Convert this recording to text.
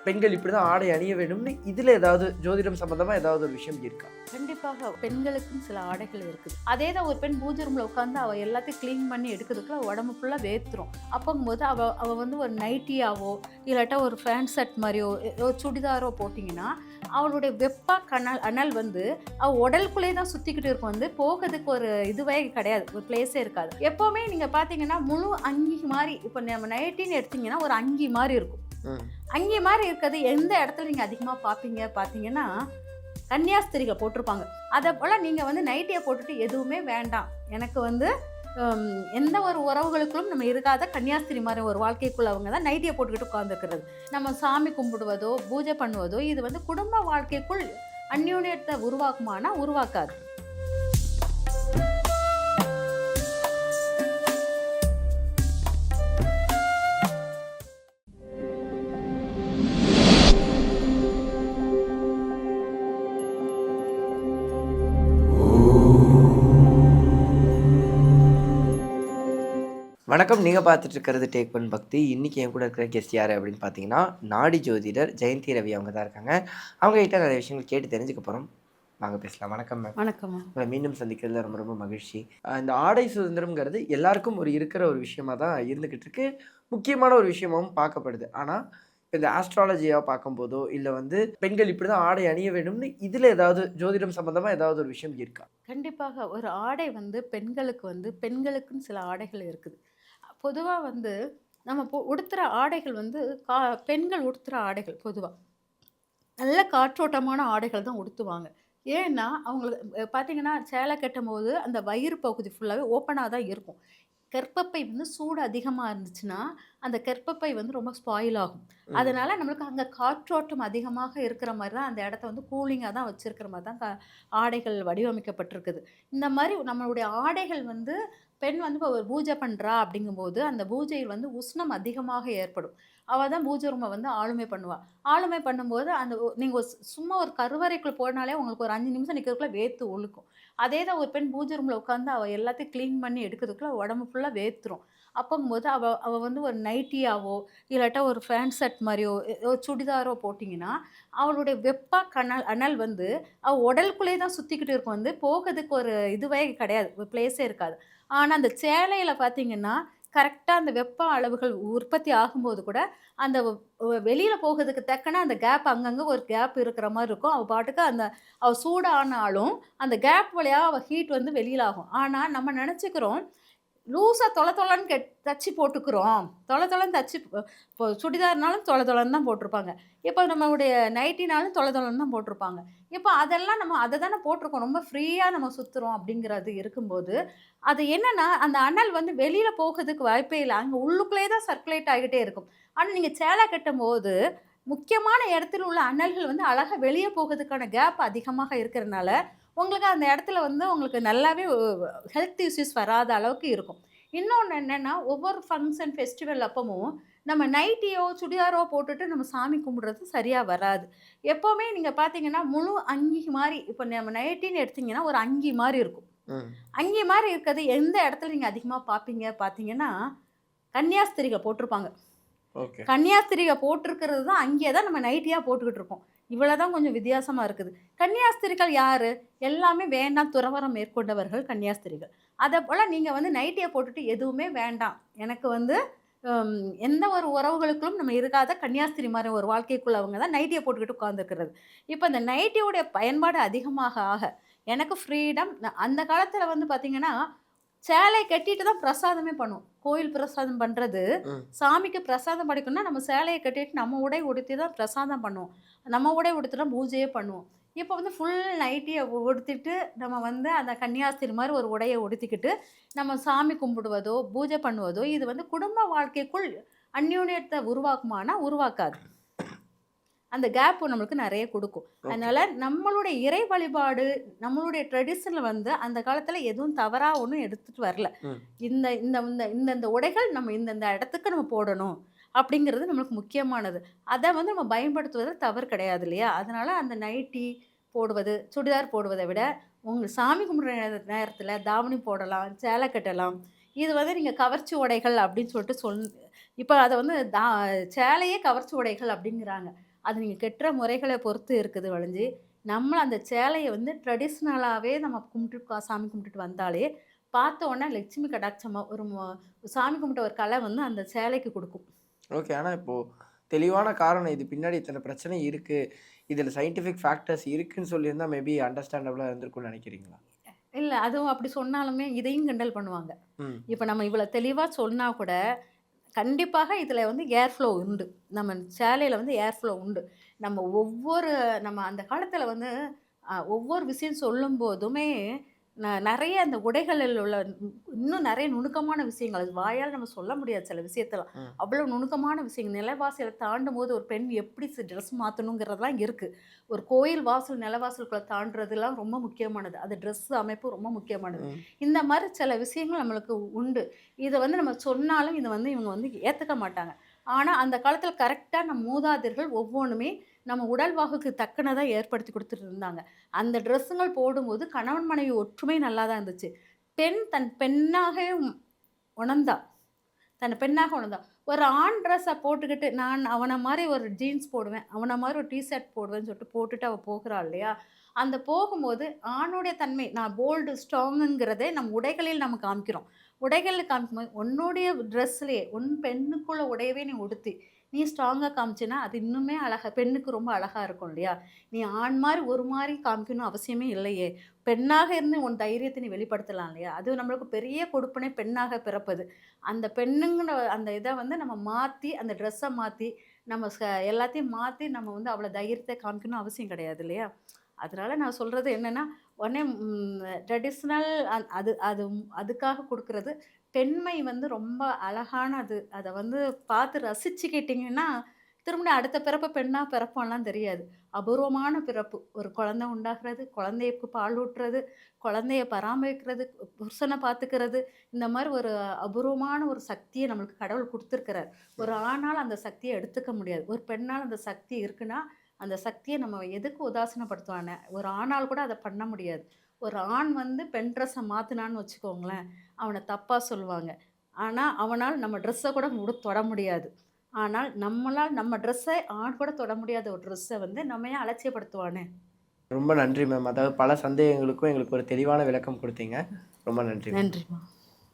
பெண்கள் இப்படிதான் ஆடை அணிய வேண்டும்னு இதுல ஏதாவது ஜோதிடம் சம்பந்தமா ஏதாவது ஒரு விஷயம் இருக்கா? கண்டிப்பாக பெண்களுக்கும் சில ஆடைகள் இருக்குது. அதே தான் ஒரு பெண் பூஜை ரூம்ல உட்காந்து அவ எல்லாத்தையும் க்ளீன் பண்ணி எடுக்கிறதுக்குள்ள உடம்பு ஃபுல்லா வேர்த்துரும். அப்போங்கும்போது அவ வந்து ஒரு நைட்டியாவோ இல்லாட்டா ஒரு ஃபேண்ட் ஷர்ட் மாதிரியோ ஒரு சுடிதாரோ போட்டிங்கன்னா அவளுடைய அனல் வந்து அவ உடலுக்குள்ளே தான் சுத்திக்கிட்டு இருக்கும். வந்து போகிறதுக்கு ஒரு இதுவே கிடையாது, ஒரு பிளேஸே இருக்காது. எப்பவுமே நீங்க பாத்தீங்கன்னா முழு அங்கி மாதிரி, இப்போ நம்ம நைட்டின்னு எடுத்தீங்கன்னா ஒரு அங்கி மாதிரி இருக்கும். அங்கி மாதிரி இருக்கிறது எந்த இடத்துல நீங்க அதிகமா பாத்தீங்கன்னா கன்னியாஸ்திரிகள் போட்டிருப்பாங்க. அதை போல நீங்க வந்து நைட்டியை போட்டுட்டு எதுவுமே வேண்டாம், எனக்கு வந்து எந்த ஒரு உறவுகளுக்கும் நம்ம இருக்காத கன்னியாஸ்திரி மாதிரி ஒரு வாழ்க்கைக்குள்ள அவங்க தான் நைட்டியை போட்டுக்கிட்டு உட்காந்துருக்கிறது. நம்ம சாமி கும்பிடுவதோ பூஜை பண்ணுவதோ இது வந்து குடும்ப வாழ்க்கைக்குள் அந்யோன்யத்தை உருவாக்குமானா உருவாக்காது. வணக்கம். நீங்கள் பார்த்துட்டு இருக்கிறது டேக் ஒன் பக்தி. இன்றைக்கி என் கூட இருக்கிற கெஸ்ட் யார் அப்படின்னு பார்த்தீங்கன்னா, நாடி ஜோதிடர் ஜெயந்தி ரவி அவங்க தான் இருக்காங்க. அவங்க கிட்ட நிறைய விஷயங்கள் கேட்டு தெரிஞ்சுக்க போகிறோம். வாங்க பேசலாம். வணக்கம் மேம். வணக்கம். உங்களை மீண்டும் சந்திக்கிறதுல ரொம்ப ரொம்ப மகிழ்ச்சி. இந்த ஆடை சுதந்திரம்ங்கிறது எல்லாருக்கும் இருக்கிற ஒரு விஷயமா தான் இருந்துக்கிட்டு இருக்கு. முக்கியமான ஒரு விஷயமாகவும் பார்க்கப்படுது. ஆனால் இந்த ஆஸ்ட்ராலஜியாக பார்க்கும்போதோ இல்லை வந்து பெண்கள் இப்படி தான் ஆடை அணிய வேண்டும்னு இதில் ஏதாவது ஜோதிடம் சம்பந்தமாக ஏதாவது ஒரு விஷயம் இருக்கா? கண்டிப்பாக ஒரு ஆடை வந்து பெண்களுக்குன்னு சில ஆடைகள் இருக்குது. பொதுவாக வந்து நம்ம உடுத்துகிற ஆடைகள் வந்து பெண்கள் உடுத்துகிற ஆடைகள் பொதுவாக நல்ல காற்றோட்டமான ஆடைகள் தான் உடுத்துவாங்க. ஏன்னா அவங்களுக்கு பார்த்தீங்கன்னா சேலை கட்டும்போது அந்த வயிறு பகுதி ஃபுல்லாகவே ஓப்பனாக தான் இருக்கும். கர்ப்பப்பை வந்து சூடு அதிகமாக இருந்துச்சுன்னா அந்த கர்ப்பப்பை வந்து ரொம்ப ஸ்பாயில் ஆகும். அதனால நம்மளுக்கு அங்கே காற்றோட்டம் அதிகமாக இருக்கிற மாதிரி தான் அந்த இடத்த வந்து கூலிங்காக தான் வச்சிருக்கிற மாதிரி தான் ஆடைகள் வடிவமைக்கப்பட்டிருக்குது. இந்த மாதிரி நம்மளுடைய ஆடைகள் வந்து பெண் வந்து இப்போ ஒரு பூஜை பண்ணுறா அப்படிங்கும்போது அந்த பூஜையில் வந்து உஷ்ணம் அதிகமாக ஏற்படும். அவள் தான் பூஜை ரூமை வந்து ஆளுமை பண்ணுவாள். ஆளுமை பண்ணும்போது அந்த நீங்கள் சும்மா ஒரு கருவறைக்குள்ளே போனாலே உங்களுக்கு ஒரு 5 நிமிஷம் நிற்கிறதுக்குள்ள வேர்த்து ஒழுக்கும். அதே தான் ஒரு பெண் பூஜை ரூமில் உட்காந்து அவள் எல்லாத்தையும் க்ளீன் பண்ணி எடுக்கிறதுக்குள்ள உடம்பு ஃபுல்லாக வேர்த்துரும். அப்போங்கும்போது அவள் வந்து ஒரு நைட்டியாவோ இல்லாட்டா ஒரு ஃபேண்ட் ஷர்ட் மாதிரியோ ஒரு சுடிதாரோ போட்டிங்கன்னா அவளுடைய அனல் வந்து அவள் உடலுக்குள்ளே தான் சுற்றிக்கிட்டு இருக்கும். வந்து போகிறதுக்கு ஒரு இதுவே கிடையாது, ஒரு பிளேஸே இருக்காது. ஆனா, அந்த சேலையில பார்த்தீங்கன்னா, கரெக்ட்டா அந்த வெப்ப அளவுகள் உற்பத்தி ஆகும்போது கூட, அந்த வெளியில போகதுக்கு தக்கன அந்த கேப் அங்கங்க ஒரு கேப் இருக்கிற மாரி இருக்கும். அவ பாட்டுக்கு அவ சூடானாலும், அந்த கேப் வழியா அவ ஹீட் வந்து வெளியில ஆகும். ஆனா, நம்ம நெனச்சுக்கிறோம், லூசா தொல தொலன்னு தச்சு போட்டுக்கிறோம். தொல தொலன்னு தச்சு இப்போ சுடிதார்னாலும் தொல தொலன்னு தான் போட்டிருப்பாங்க. இப்போ நம்மளுடைய நைட்டினாலும் தொல தொலன்னு தான் போட்டிருப்பாங்க. இப்போ அதெல்லாம் நம்ம அத தானே போட்டிருக்கோம். ரொம்ப ஃப்ரீயா நம்ம சுத்துறோம் அப்படிங்கிறது இருக்கும்போது, அது என்னன்னா, அந்த அனல் வந்து வெளியில போகதுக்கு வாய்ப்பே இல்ல. அங்க உள்ளுக்குள்ளேயே தான் சர்க்குலேட் ஆகிட்டே இருக்கும். ஆனா, நீங்க சேலை கட்டும்போது, முக்கியமான இடத்துல உள்ள அனல்கள் வந்து அழகா வெளிய போகதுக்கான கேப் அதிகமாக இருக்கிறனால, உங்களுக்கு அந்த இடத்துல வந்து உங்களுக்கு நல்லாவே ஹெல்த் இஷ்யூஸ் வராத அளவுக்கு இருக்கும். இன்னொன்னு என்னன்னா, ஒவ்வொரு ஃபங்ஷன், ஃபெஸ்டிவல் அப்பவும் நம்ம நைட்டியோ, சுடிதாரோ போட்டுட்டு நம்ம சாமி கும்பிடுறது சரியா வராது. எப்பவுமே நீங்க பார்த்தீங்கன்னா, முழு அங்கி மாரி இப்போ நம்ம நைட்டின்னு எடுத்தீங்கன்னா, ஒரு அங்கி மாரி இருக்கும். அங்கி மாரி இருக்கிறது எந்த இடத்துல நீங்க அதிகமா பார்த்தீங்கன்னா, கன்னியாஸ்திரிக போட்டிருப்பாங்க. ஓகே. கன்னியாஸ்திரிக போட்டிருக்கிறது தான் அங்கே தான் நம்ம நைட்டியா போட்டுக்கிட்டு இருக்கோம். இவ்வளோ தான் கொஞ்சம் வித்தியாசமா இருக்குது. கன்னியாஸ்திரிகள் யாரு? எல்லாமே வேண்டாம் துறவறம் மேற்கொண்டவர்கள் கன்னியாஸ்திரிகள். அதப்போல நீங்க வந்து நைட்டிய போட்டுட்டு எதுவுமே வேண்டாம், எனக்கு வந்து ம் எந்த ஒரு உறவுகளுக்கும் நம்ம இருக்காத கன்னியாஸ்திரி மாரி ஒரு வாழ்க்கைக்குள்ள அவங்க தான் நைட்டிய போட்டுக்கிட்டு உட்காந்துருக்கிறது. இப்ப இந்த நைட்டியோடைய பயன்பாடு அதிகமாக ஆக, எனக்கு ஃப்ரீடம் அந்த காலத்தில வந்து பார்த்தீங்கன்னா, சேலை கட்டிட்டு தான் பிரசாதமே பண்ணுவோம். கோயில் பிரசாதம் பண்றது, சாமிக்கு பிரசாதம் படைக்கணும்னா நம்ம சேலைய கட்டிட்டு நம்ம உடை உடுத்தி தான் பிரசாதம் பண்ணுவோம். நம்ம உடை உடுத்தி தான் பூஜையே பண்ணுவோம். இப்போ வந்து ஃபுல் நைட்டிய உடுத்திட்டு நம்ம வந்து அந்த கன்னியாஸ்திரி மாரி ஒரு உடைய உடுத்திக்கிட்டு, நம்ம சாமி கும்பிடுவதோ, பூஜை பண்ணுவதோ, இது வந்து குடும்ப வாழ்க்கைக்குள் அந்யோன்யத்த உருவாக்குமானா உருவாக்காது. அந்த கேப் நம்மளுக்கு நெறைய குடுக்கும். ஓகே. அதனால நம்மளுடைய இறை வழிபாடு, நம்மளுடைய ட்ரெடிஷன்ல வந்து அந்த காலத்துல எதுவும் தவறா ஒண்ணும் எடுத்துட்டு வரல. இந்த இந்த இந்த இந்த உடைகள் நம்ம இந்த இடத்துக்கு நம்ம போடணும். அப்படிங்கிறது நம்மளுக்கு முக்கியமானது. அத வந்து நம்ம பயன்படுத்துவது தவறு கிடையாது இல்லையா? அதனால அந்த நைட்டி போடுவது, சுடிதார் போடுவத விட, உங்க சாமி கும்பிடுற நேரத்துல தாவணி போடலாம், சேலை கட்டலாம். இது வந்து நீங்க கவர்ச்சி உடைகள் அப்படின்னு சொல்லிட்டு இப்ப அத வந்து சேலையே கவர்ச்சி உடைகள் அப்படிங்கிறாங்க. அது நீங்கள் கெட்டுற முறைகளை பொறுத்து இருக்குது வழிஞ்சு, நம்ம அந்த சேலையை வந்து ட்ரெடிஷ்னலாகவே நம்ம கும்பிட்டு சாமி கும்பிட்டுட்டு வந்தாலே பார்த்த உடனே லட்சுமி கடாட்சமாக ஒரு சாமி கும்பிட்ட ஒரு கலை வந்து அந்த சேலைக்கு கொடுக்கும். ஓகே. ஆனா இப்போ தெளிவான காரணம் இது பின்னாடி இத்தன பிரச்சனை இருக்கு. இதுல சயின்டிஃபிக் ஃபேக்டர்ஸ் இருக்குன்னு சொல்லியிருந்தா மேபி அண்டர்ஸ்டாண்டபிளா இருந்திருக்கும்னு நினைக்கிறீங்களா? இல்ல அதுவும் அப்படி சொன்னாலுமே இதையும் கிண்டல் பண்ணுவாங்க. ம். இப்ப நம்ம இவ்வளோ தெளிவா சொன்னா கூட, கண்டிப்பாக இதுல வந்து ஏர் ஃப்ளோ உண்டு. நம்ம சேலையில வந்து ஏர் ஃப்ளோ உண்டு. நம்ம ஒவ்வொரு நம்ம அந்த காலத்துல வந்து ஒவ்வொரு விஷயம் சொல்லும்போதுமே, நெறைய அந்த உடைகளில் உள்ள இன்னும் நெறைய நுணுக்கமான விஷயங்கள். அது வாயால நம்ம சொல்ல முடியாது சில விஷயத்தலாம். ம். அவ்வளோ நுணுக்கமான விஷயங்கள். நிலைவாசல தாண்டும்போது ஒரு பெண் எப்படி ட்ரெஸ் மாத்தணுங்கிறதெல்லாம் இருக்கு. ஒரு கோயில் வாசல் நிலவாசலுக்குள்ள தாண்டுறதுலாம் ரொம்ப முக்கியமானது. அது ட்ரெஸ் அமைப்பு ரொம்ப முக்கியமானது. ம். இந்த மாரி சில விஷயங்கள் நம்மளுக்கு உண்டு. இத வந்து நம்ம சொன்னாலும் இத வந்து இவங்க வந்து ஏத்துக்க மாட்டாங்க. ஆனா, அந்த காலத்துல கரெக்ட்டா நம் மூதாதையர்கள் ஒவ்வொன்னுமே நம்ம உடல்வாகுக்கு தக்கனதா ஏற்படுத்தி குடுத்துட்டு இருந்தாங்க. அந்த ட்ரெஸ்ஸுங்கள் போடும்போது கணவன் மனைவி ஒற்றுமை நல்லா தான் இருந்துச்சு. பெண் தன் பெண்ணாக உணர்ந்தா. தன்னை பெண்ணாக உணர்ந்தா. ஒரு ஆண் ட்ரெஸ்ஸ போட்டுக்கிட்டு, நான் அவன மாரி ஒரு ஜீன்ஸ் போடுவேன். அவன மாரி ஒரு டீ ஷர்ட் போடுவேன்னு சொல்லிட்டு போட்டுட்டு அவ போகிறா இல்லையா? அந்த போகும்போது ஆணுடைய தன்மை, நான் போல்டு, ஸ்ட்ராங்குங்கிறதே நம் உடைகளில் நம்ம காமிக்கிறோம். உடைகள்ல காமிக்கும்போது, உன்னுடைய ட்ரெஸ்லயே உன் பெண்ணுக்குள்ள உடையவே நீ உடுத்தி, நீ ஸ்ட்ராங்கா காமிச்சேன்னா, அது இன்னுமே அழகா பெண்ணுக்கு ரொம்ப அழகா இருக்கும் இல்லையா? நீ ஆண் மாரி ஒரு மாரி காமிக்கணும்னு அவசியமே இல்லையே! பெண்ணாக இருந்து உன் தைரியத்த நீ வெளிப்படுத்தலாம் இல்லையா? அது நம்மளுக்கு பெரிய கொடுப்பினை பெண்ணாக பிறப்பது. அந்த பெண்ணுங்கிற அந்த இத வந்து நம்ம மாத்தி, அந்த ட்ரெஸ்ஸ மாத்தி, நம்ம எல்லாத்தையும் மாத்தி நம்ம வந்து அவ்வளோ தைரியத்த காமிக்கணும்னு அவசியம் கிடையாது இல்லையா? அதனால நான் சொல்றது என்னன்னா, உடனே ட்ரெடிஷ்னல் அது அது அதுக்காக குடுக்குறது. பெண்மை வந்து ரொம்ப அழகானது. அத வந்து பார்த்து ரசிச்சுக்கிட்டீங்கன்னா, திரும்ப அடுத்த பிறப்பு பெண்ணா பிறப்போம்லாம் தெரியாது. அபூர்வமான பிறப்பு. ஒரு குழந்தை உண்டாகுறது, குழந்தைக்கு பால் ஊட்டுறது, குழந்தைய பராமரிக்கிறது, புருஷன பார்த்துக்கிறது, இந்த மாரி ஒரு அபூர்வமான ஒரு சக்திய நம்மளுக்கு கடவுள் குடுத்துருக்கிறார். ஒரு ஆணால அந்த சக்திய எடுத்துக்க முடியாது. ஒரு பெண்ணால அந்த சக்தி இருக்குன்னா, அந்த சக்திய நம்ம எதுக்கு உதாசீனப்படுத்துவானே? ஒரு ஆணால் கூட அத பண்ண முடியாது. ஒரு ஆண் வந்து பெண் ட்ரெஸ்ஸ மாத்துனான்னு வச்சுக்கோங்களேன், அவன தப்பா சொல்லுவாங்க. ஆனா, அவனால் நம்ம ட்ரெஸ்ஸ கூட தொட முடியாது. ஆனால், நம்மளால் நம்ம ட்ரெஸ்ஸ ஆண் கூட தொட முடியாத ஒரு ட்ரெஸ்ஸ வந்து நம்ம ஏன் அலட்சியப்படுத்துவானே? ரொம்ப நன்றி மேம். அதாவது பல சந்தேகங்களுக்கும் எங்களுக்கு ஒரு தெளிவான விளக்கம் குடுத்தீங்க. ரொம்ப நன்றி மேம். நன்றிம்மா.